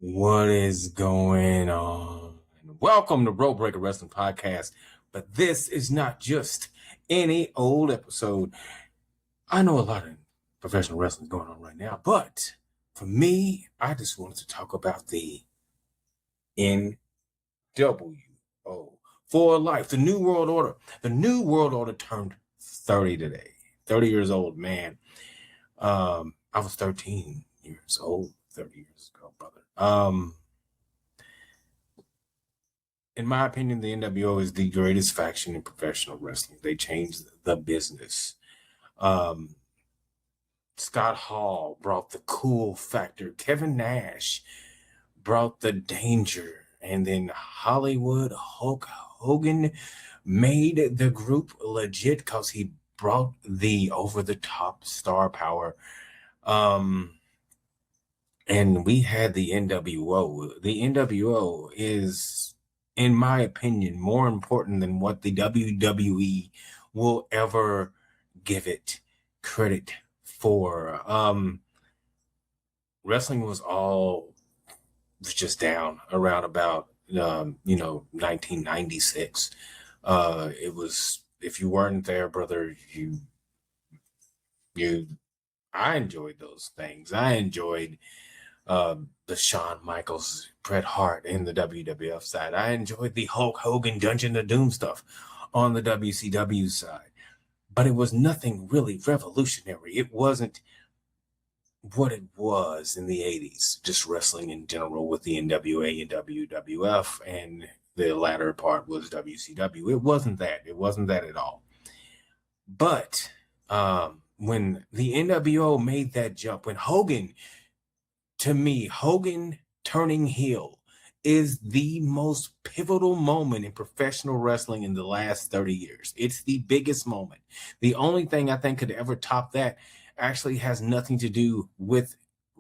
What is going on? Welcome to Road Breaker Wrestling Podcast. But this is not just any old episode. I know a lot of professional wrestling going on right now, but for me, I just wanted to talk about the nWo for life, the New World Order. The New World Order turned 30 today. 30 years old, man. I was 13 years old 30 years ago, brother. In my opinion, the nWo is the greatest faction in professional wrestling. They changed the business. Scott Hall brought the cool factor. Kevin Nash brought the danger. And then Hollywood Hulk Hogan made the group legit because he brought the over-the-top star power. And we had the nWo. The nWo is, in my opinion, more important than what the WWE will ever give it credit for. Wrestling was just down around about 1996. It was, if you weren't there, brother, I enjoyed those things. I enjoyed the Shawn Michaels, Bret Hart in the WWF side. I enjoyed the Hulk Hogan Dungeon of Doom stuff on the WCW side. But it was nothing really revolutionary. It wasn't what it was in the 80s, just wrestling in general with the NWA and WWF, and the latter part was WCW. It wasn't that. It wasn't that at all. But when the nWo made that jump, when Hogan, to me, Hogan turning heel is the most pivotal moment in professional wrestling in the last 30 years. It's the biggest moment. The only thing I think could ever top that actually has nothing to do with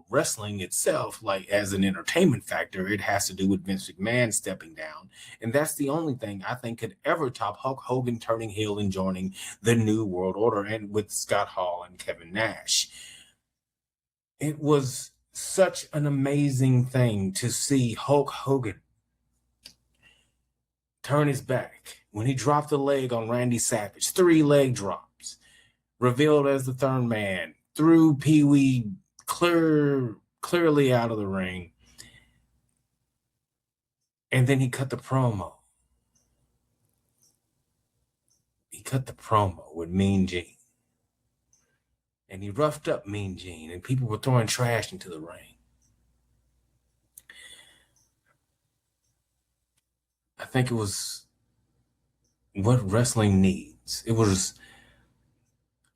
wrestling itself, like as an entertainment factor. It has to do with Vince McMahon stepping down. And that's the only thing I think could ever top Hulk Hogan turning heel and joining the New World Order, and with Scott Hall and Kevin Nash. It was such an amazing thing to see Hulk Hogan turn his back when he dropped the leg on Randy Savage. 3 leg drops, revealed as the third man, threw Pee Wee clearly out of the ring. And then he cut the promo. He cut the promo with Mean Gene. And he roughed up Mean Gene, and people were throwing trash into the ring. I think it was what wrestling needs.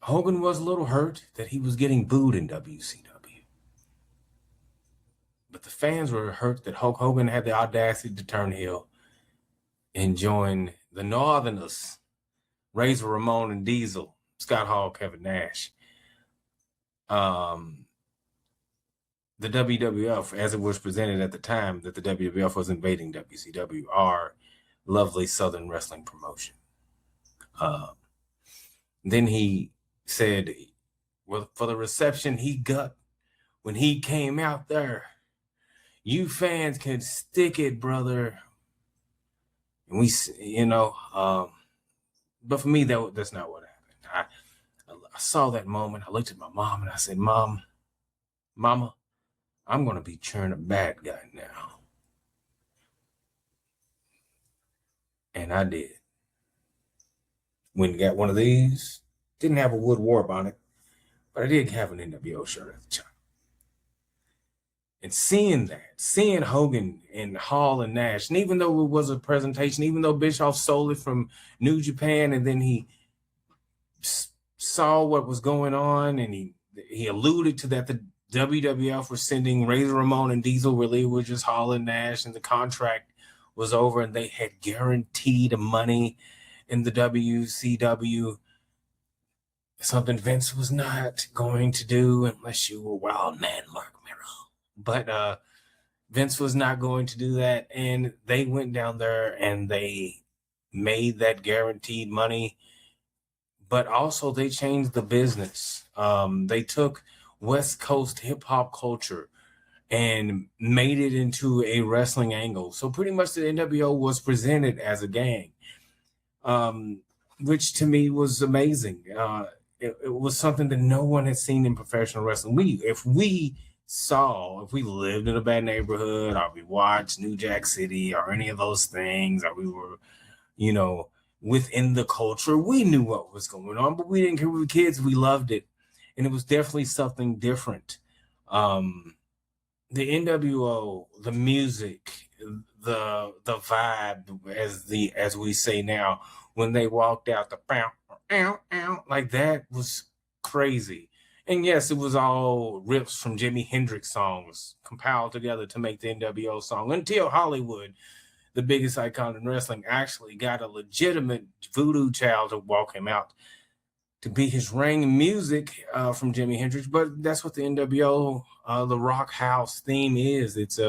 Hogan was a little hurt that he was getting booed in WCW. But the fans were hurt that Hulk Hogan had the audacity to turn heel and join the Northerners, Razor Ramon and Diesel, Scott Hall, Kevin Nash. The WWF, as it was presented at the time that the WWF was invading WCW, our lovely Southern wrestling promotion. Then he said, well, for the reception he got when he came out there, you fans can stick it, brother. And we, but for me, that's not what happened. I saw that moment. I looked at my mom and I said, Mama, I'm going to be cheering a bad guy now. And I did. When got one of these, didn't have a wood warp on it, but I did have an nWo shirt at the time. And seeing Hogan and Hall and Nash, and even though it was a presentation, even though Bischoff stole it from New Japan, and then he saw what was going on, and he alluded to that the WWF was sending Razor Ramon and Diesel, really were just Hall and Nash, and the contract was over, and they had guaranteed money in the WCW. Something Vince was not going to do unless you were Wild Man Mark Mero. But Vince was not going to do that, and they went down there and they made that guaranteed money. But also they changed the business. They took West Coast hip hop culture and made it into a wrestling angle. So pretty much the NWO was presented as a gang, which to me was amazing. It was something that no one had seen in professional wrestling. If we lived in a bad neighborhood, or we watched New Jack City or any of those things, or we were, within the culture, we knew what was going on, but we didn't care. We were kids. We loved it. And it was definitely something different. The NWO, the music, the vibe, as we say now, when they walked out, the like that was crazy. And yes, it was all rips from Jimi Hendrix songs compiled together to make the NWO song, until Hollywood, the biggest icon in wrestling, actually got a legitimate voodoo child to walk him out to be his ring music from Jimi Hendrix. But that's what the NWO, the Rock House theme is. It's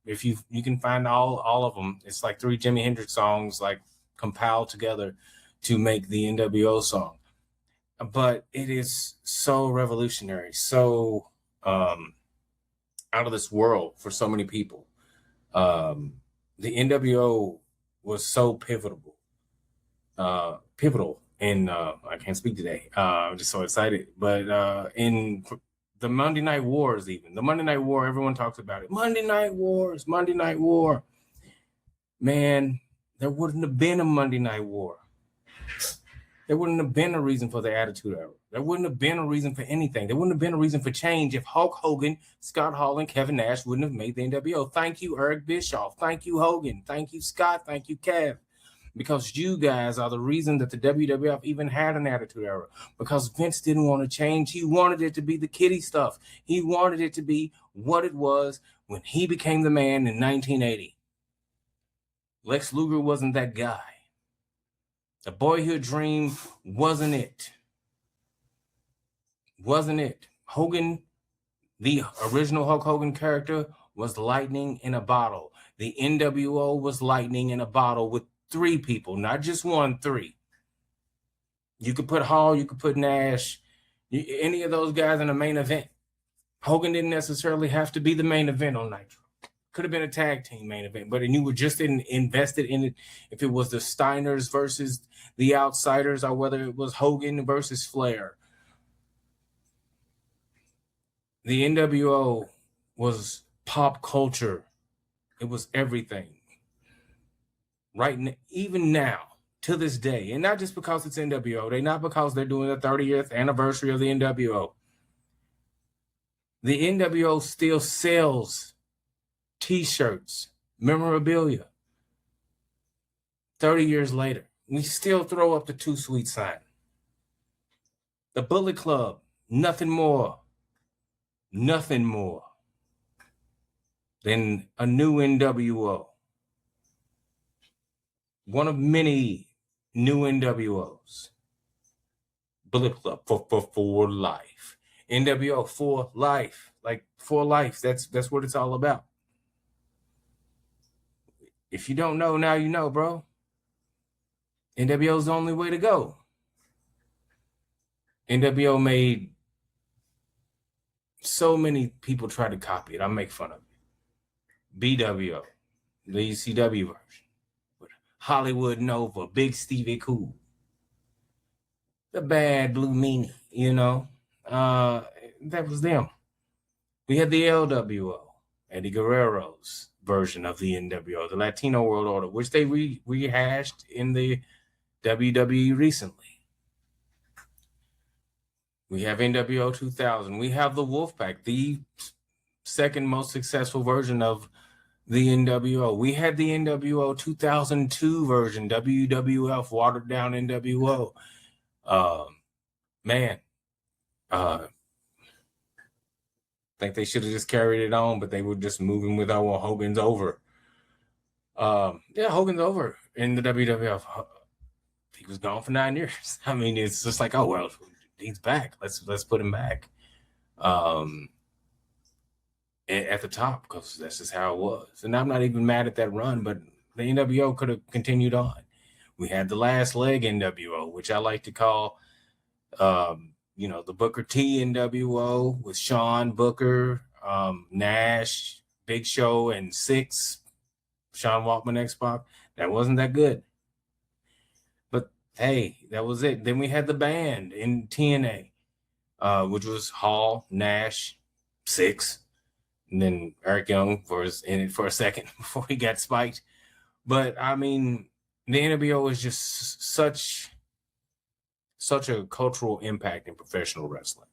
if you can find all of them. It's like 3 Jimi Hendrix songs like compiled together to make the NWO song. But it is so revolutionary, so out of this world for so many people. The NWO was so pivotal, and I can't speak today. I'm just so excited. But in the Monday Night Wars, even the Monday Night War, everyone talks about it. Monday Night Wars, Monday Night War. Man, there wouldn't have been a Monday Night War. There wouldn't have been a reason for the Attitude Era. There wouldn't have been a reason for anything. There wouldn't have been a reason for change if Hulk Hogan, Scott Hall, and Kevin Nash wouldn't have made the NWO. Thank you, Eric Bischoff. Thank you, Hogan. Thank you, Scott. Thank you, Kev. Because you guys are the reason that the WWF even had an Attitude Era. Because Vince didn't want to change. He wanted it to be the kiddie stuff. He wanted it to be what it was when he became the man in 1980. Lex Luger wasn't that guy. The boyhood dream wasn't it. Wasn't it. Hogan, the original Hulk Hogan character, was lightning in a bottle. The NWO was lightning in a bottle with 3 people, not just 1, 3. You could put Hall, you could put Nash, any of those guys in the main event. Hogan didn't necessarily have to be the main event on Nitro. Could have been a tag team main event, but you were just invested in it. If it was the Steiners versus the Outsiders, or whether it was Hogan versus Flair. The NWO was pop culture. It was everything. Right, even now, to this day, and not just because it's NWO, not because they're doing the 30th anniversary of the NWO. The NWO still sells T-shirts, memorabilia. 30 years later, we still throw up the Too Sweet sign. The Bullet Club, nothing more than a new NWO. One of many new NWOs. Bullet Club for life. NWO for life. Like for life. That's what it's all about. If you don't know, now you know, bro. NWO is the only way to go. NWO made so many people try to copy it. I make fun of it. BWO, the ECW version. Hollywood Nova, Big Stevie Cool, the Bad Blue Meanie, that was them. We had the LWO, Eddie Guerrero's version of the NWO, the Latino World Order, which they rehashed in the WWE recently. We have NWO 2000. We have the Wolfpack, the second most successful version of the NWO. We had the NWO 2002 version, WWF, watered down NWO. I think they should have just carried it on, but they were just moving with Hogan's over. Hogan's over in the WWF. He was gone for 9 years. I mean, it's just like, oh, well, he's back. Let's put him back. At the top, because that's just how it was. And I'm not even mad at that run, but the NWO could have continued on. We had the last leg NWO, which I like to call, the Booker T NWO with Sean Booker, Nash, Big Show, and Six, Sean Waltman, X-Pac. That wasn't that good. But hey, that was it. Then we had the band in TNA, which was Hall, Nash, Six, and then Eric Young was in it for a second before he got spiked. But I mean, the NWO is just such a cultural impact in professional wrestling.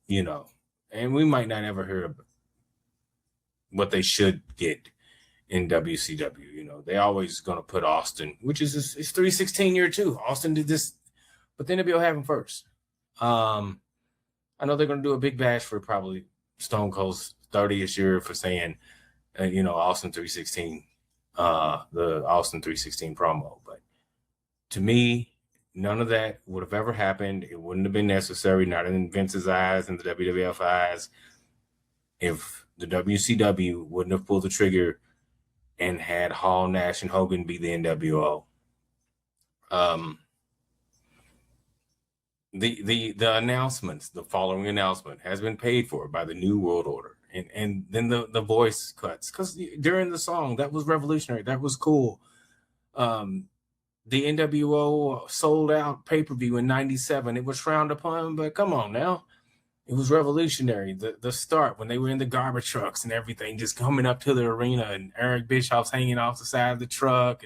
You know, and we might not ever hear what they should get in WCW. You know, they always going to put Austin, which is it's 316 year too. Austin did this, but the NWO have him first. I know they're going to do a big bash for probably Stone Cold's 30th year for saying, you know, Austin 316, the Austin 316 promo. But to me, none of that would have ever happened. It wouldn't have been necessary, not in Vince's eyes and the WWF eyes, if the WCW wouldn't have pulled the trigger and had Hall, Nash, and Hogan be the NWO. The announcements, the following announcement has been paid for by the New World Order. And then the voice cuts, because during the song, that was revolutionary. That was cool. The NWO sold out pay-per-view in 97. It was frowned upon, but come on now. It was revolutionary. The start, when they were in the garbage trucks and everything, just coming up to the arena, and Eric Bischoff's hanging off the side of the truck,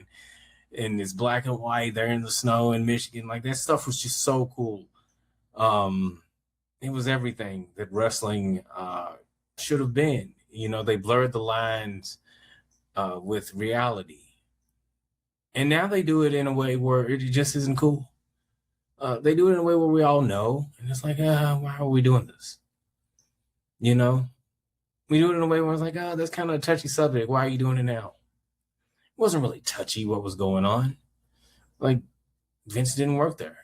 and it's black and white. They're in the snow in Michigan. Like, that stuff was just so cool. It was everything that wrestling should have been. You know, they blurred the lines with reality. And now they do it in a way where it just isn't cool. They do it in a way where we all know. And it's like, why are we doing this? You know? We do it in a way where it's like, that's kind of a touchy subject. Why are you doing it now? It wasn't really touchy what was going on. Like, Vince didn't work there.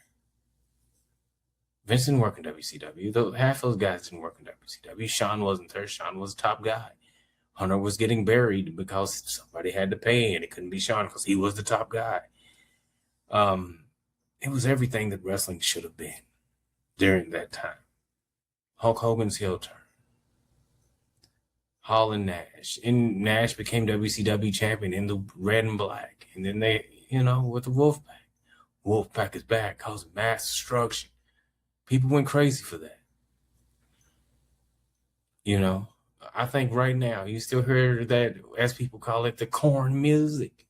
Vince didn't work in WCW. Half those guys didn't work in WCW. Sean wasn't there. Sean was the top guy. Hunter was getting buried because somebody had to pay, and it couldn't be Sean because he was the top guy. It was everything that wrestling should have been during that time. Hulk Hogan's heel turn. Hall and Nash. And Nash became WCW champion in the red and black. And then they, you know, with the Wolfpack. Wolfpack is back, causing mass destruction. People went crazy for that. You know, I think right now you still hear that, as people call it, the corn music.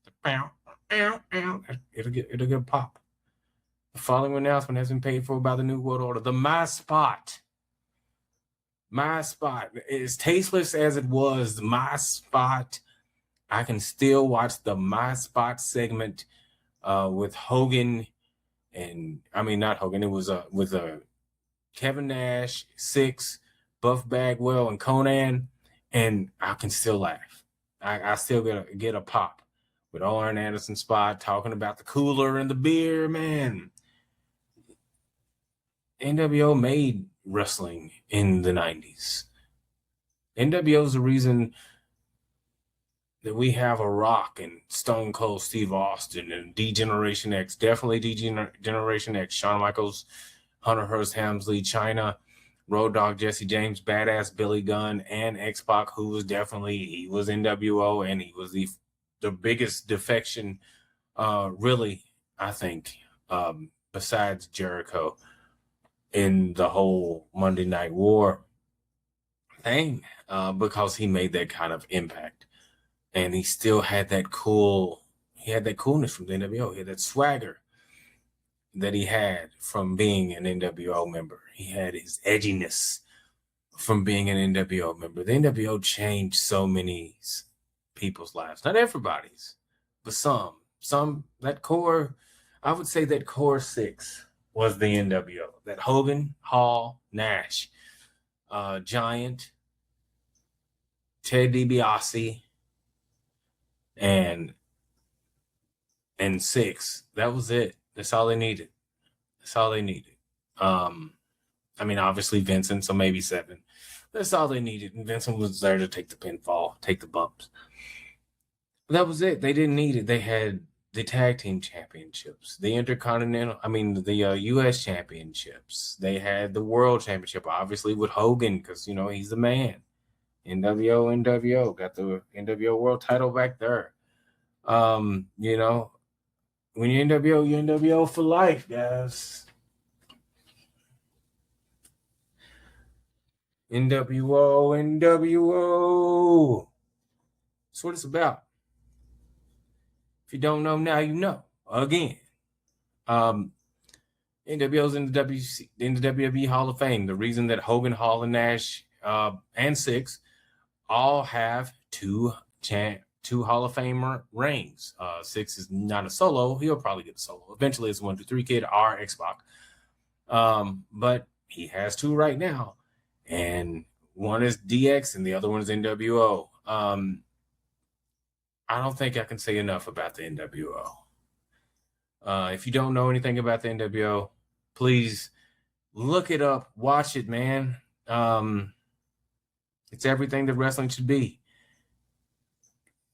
It'll get a pop. The following announcement has been paid for by the New World Order. The My Spot. My Spot. As tasteless as it was, My Spot, I can still watch the My Spot segment with Hogan, and I mean, not Hogan, it was with Kevin Nash, Six, Buff Bagwell, and Conan, and I can still laugh. I still get a pop with Arn Anderson Spot talking about the cooler and the beer, man. NWO made wrestling in the 90s. NWO is the reason that we have a Rock and Stone Cold Steve Austin and D-Generation X, definitely D-Generation X, Shawn Michaels, Hunter Hearst Helmsley, Chyna, Road Dogg Jesse James, Badass Billy Gunn, and X-Pac, he was NWO, and he was the biggest defection, really, I think, besides Jericho, in the whole Monday Night War thing, because he made that kind of impact. And he still had that coolness from the NWO. He had that swagger that he had from being an NWO member. He had his edginess from being an NWO member. The NWO changed so many people's lives. Not everybody's, but some. That core, I would say that core six was the NWO. That Hogan, Hall, Nash, Giant, Ted DiBiase, and Six. That was it. That's all they needed. I mean, obviously Vincent, so maybe 7. That's all they needed. And Vincent was there to take the pinfall, take the bumps. But that was it. They didn't need it. They had the tag team championships, the the U.S. championships. They had the world championship, obviously, with Hogan, because, he's the man. NWO, got the NWO world title back there. When you're NWO, you're NWO for life, guys. NWO. That's what it's about. If you don't know now, you know. Again. NWO's in the WWE Hall of Fame. The reason that Hogan, Hall, and Nash and Six all have two Hall of Fame rings. Six is not a solo. He'll probably get a solo. Eventually, it's 1, 2, 3 Kid or X-Pac. But he has two right now. And one is DX and the other one is NWO. I don't think I can say enough about the NWO. If you don't know anything about the NWO, please look it up, watch it, man. It's everything that wrestling should be.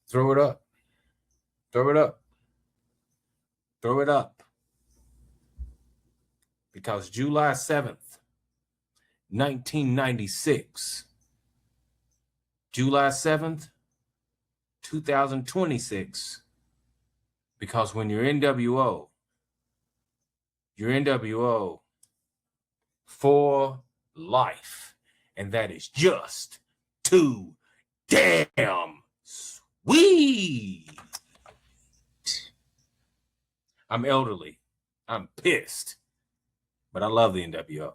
Throw it up. Throw it up. Throw it up. Because July 7th, 1996, July 7th, 2026, because when you're NWO for life. And that is just too damn sweet. I'm elderly. I'm pissed. But I love the NWO.